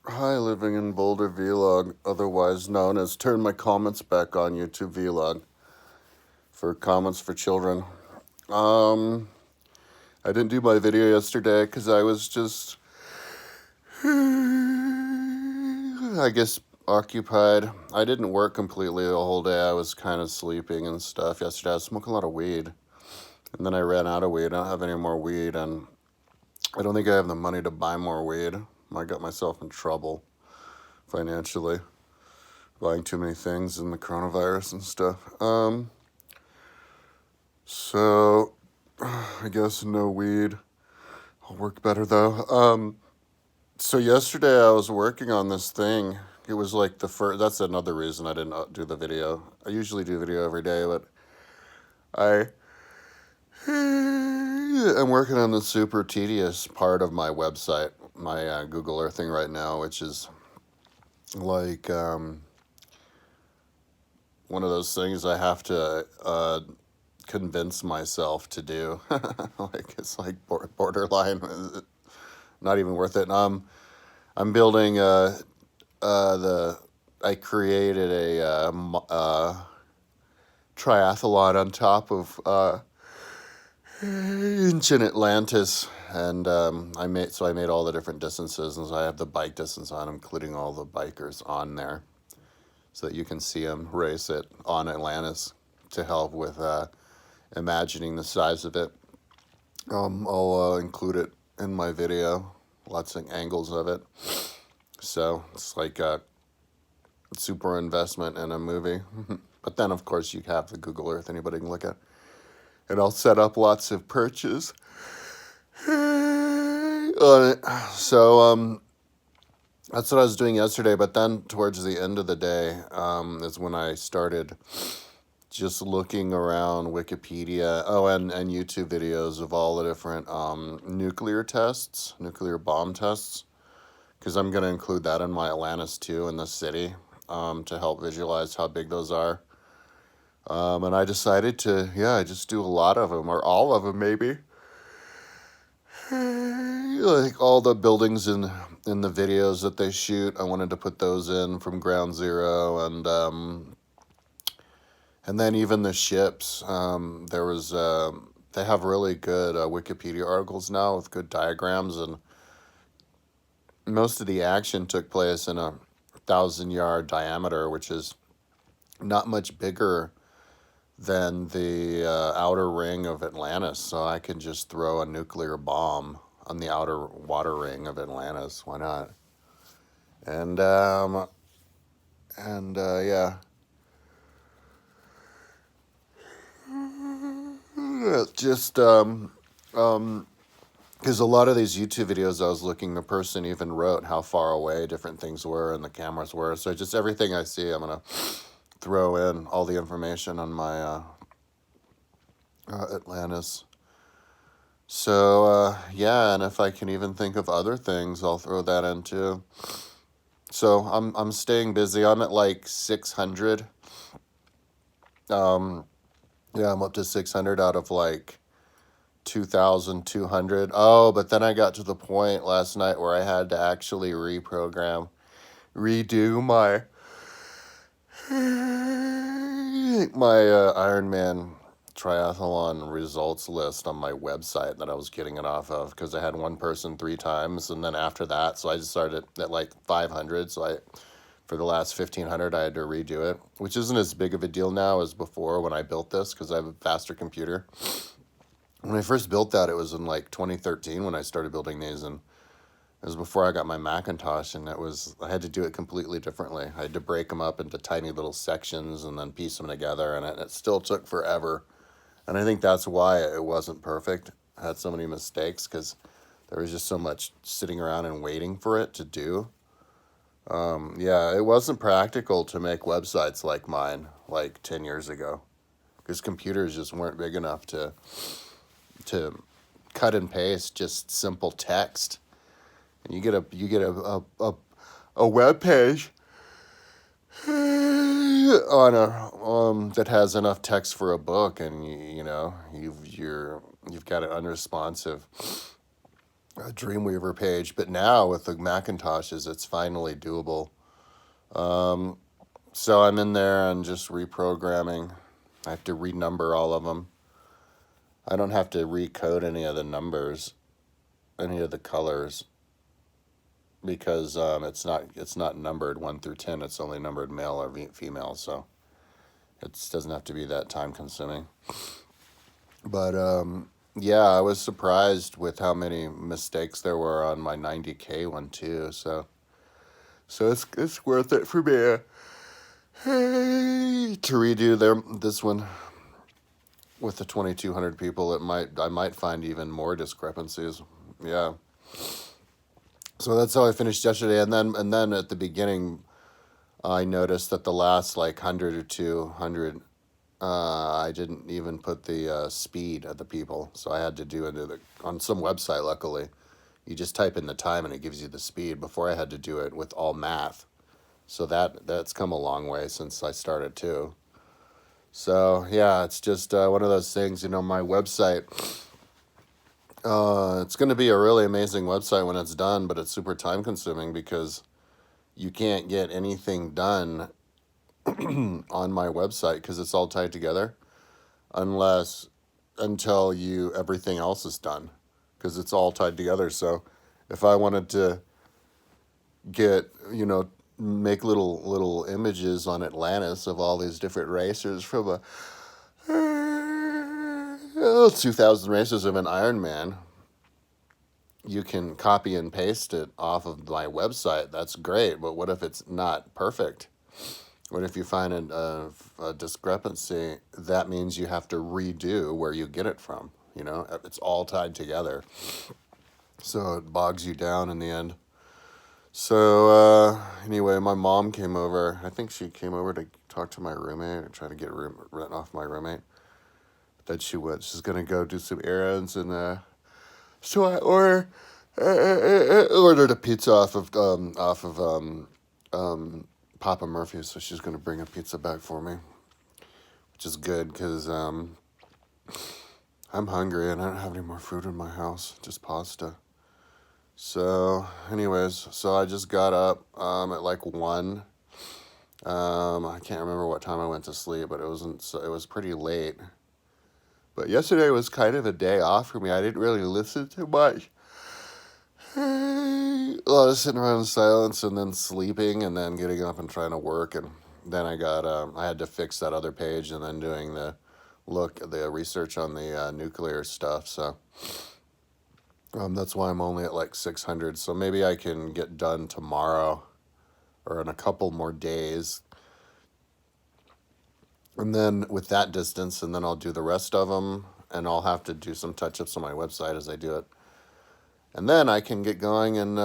Hi, living in Boulder Vlog, otherwise known as Turn My Comments Back on YouTube Vlog for comments for children. Um, I didn't do my video yesterday because I was just, I guess, occupied. I didn't work completely the whole day. I was kind of sleeping and stuff yesterday. I was smoking a lot of weed, and then I ran out of weed. I don't have any more weed, and I don't think I have the money to buy more weed. I got myself in trouble financially, buying too many things in the coronavirus and stuff. So I guess no weed. I'll work better though. So yesterday I was working on this thing. It was like the first. That's another reason I didn't do the video. I usually do video every day, but I am working on the super tedious part of my website, my Google Earthing right now, which is like one of those things I have to convince myself to do. Like it's like borderline, not even worth it. I'm building I created a triathlon on top of ancient Atlantis, and I made all the different distances, and so I have the bike distance on, including all the bikers on there, so that you can see them race it on Atlantis to help with imagining the size of it. I'll include it in my video, lots of angles of it. So it's like a super investment in a movie. But then, of course, you have the Google Earth anybody can look at. And I'll set up lots of perches on it. So that's what I was doing yesterday. But then towards the end of the day is when I started just looking around Wikipedia, and YouTube videos of all the different nuclear bomb tests, because I'm going to include that in my Atlantis too, in the city, to help visualize how big those are. And I decided to, just do a lot of them, or all of them maybe. Like all the buildings in the videos that they shoot, I wanted to put those in from ground zero, and then even the ships. There was they have really good Wikipedia articles now with good diagrams, and most of the action took place in a 1,000-yard diameter, which is not much bigger than the outer ring of Atlantis. So I can just throw a nuclear bomb on the outer water ring of Atlantis. Why not? And yeah. Just because a lot of these YouTube videos I was looking, the person even wrote how far away different things were and the cameras were. So just everything I see, I'm gonna throw in all the information on my Atlantis. So yeah, and if I can even think of other things, I'll throw that in too. So I'm staying busy. I'm at like 600. Yeah, I'm up to 600 out of like 2,200. Oh, but then I got to the point last night where I had to actually redo my Ironman triathlon results list on my website that I was getting it off of, because I had one person 3 times, and then after that, so I just started at like 500. So for the last 1,500, I had to redo it, which isn't as big of a deal now as before when I built this, because I have a faster computer. When I first built that, it was in like 2013 when I started building these, and it was before I got my Macintosh, and I had to do it completely differently. I had to break them up into tiny little sections and then piece them together, and it still took forever. And I think that's why it wasn't perfect. I had so many mistakes, because there was just so much sitting around and waiting for it to do. Yeah, it wasn't practical to make websites like mine like 10 years ago, because computers just weren't big enough to cut and paste just simple text. And you get a web page on that has enough text for a book, and you've got an unresponsive a Dreamweaver page. But now with the Macintoshes, it's finally doable. So I'm in there and just reprogramming. I have to renumber all of them. I don't have to recode any of the numbers, any of the colors, because it's not numbered 1 through 10. It's only numbered male or female, so it doesn't have to be that time consuming. But yeah, I was surprised with how many mistakes there were on my 90K one too. So it's worth it for me to redo this one with the 2,200 people. I might find even more discrepancies. Yeah. So that's how I finished yesterday, and then at the beginning, I noticed that the last like 100 or 200, I didn't even put the speed of the people, so I had to do it on some website. Luckily, you just type in the time and it gives you the speed. Before, I had to do it with all math, so that's come a long way since I started too. So yeah, it's just one of those things. My website. It's going to be a really amazing website when it's done, but it's super time consuming because you can't get anything done on my website because it's all tied together until everything else is done, because it's all tied together. So if I wanted to make little images on Atlantis of all these different racers from 2,000 racers of an Iron Man, you can copy and paste it off of my website. That's great, but what if it's not perfect? What if you find a discrepancy? That means you have to redo where you get it from. It's all tied together, so it bogs you down in the end. So anyway, my mom came over. I think she came over to talk to my roommate or try to get rent off my roommate. That she's gonna go do some errands, and so I ordered a pizza off of Papa Murphy's. So she's gonna bring a pizza back for me, which is good because I'm hungry and I don't have any more food in my house, just pasta. So, anyways, I just got up at like 1. I can't remember what time I went to sleep, but it was pretty late. But yesterday was kind of a day off for me. I didn't really listen too much. A lot of sitting around in silence and then sleeping and then getting up and trying to work. And then I had to fix that other page and then doing the research on the nuclear stuff. So that's why I'm only at like 600. So maybe I can get done tomorrow or in a couple more days. And then with that distance, and then I'll do the rest of them, and I'll have to do some touch-ups on my website as I do it. And then I can get going and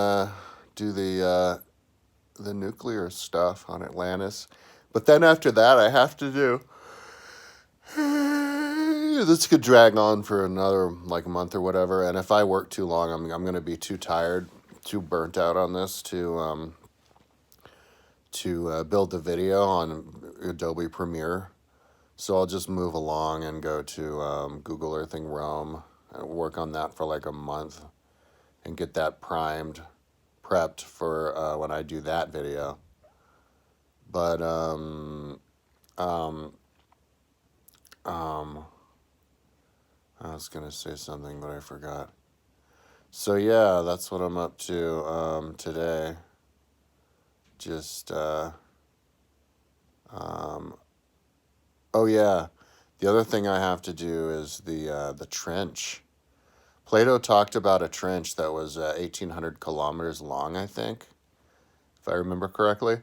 do the nuclear stuff on Atlantis. But then after that, I have to do... This could drag on for another like month or whatever. And if I work too long, I'm going to be too tired, too burnt out on this to build the video on Adobe Premiere. So I'll just move along and go to Google Earthing Rome and work on that for like a month and get that prepped for when I do that video. But I was gonna say something, but I forgot. So yeah, that's what I'm up to today. Just oh yeah, the other thing I have to do is the trench. Plato talked about a trench that was 1,800 kilometers long, I think, if I remember correctly.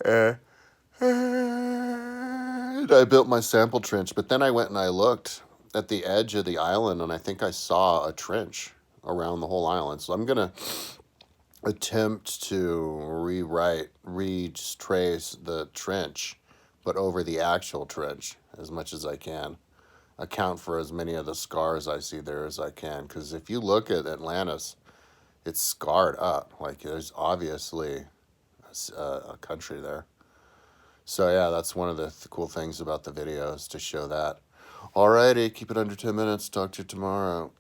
And I built my sample trench, but then I went and I looked at the edge of the island, and I think I saw a trench around the whole island. So I'm gonna attempt to retrace the trench, but over the actual trench as much as I can. Account for as many of the scars I see there as I can. Because if you look at Atlantis, it's scarred up. Like there's obviously a country there. So yeah, that's one of the cool things about the video is to show that. Alrighty, keep it under 10 minutes. Talk to you tomorrow.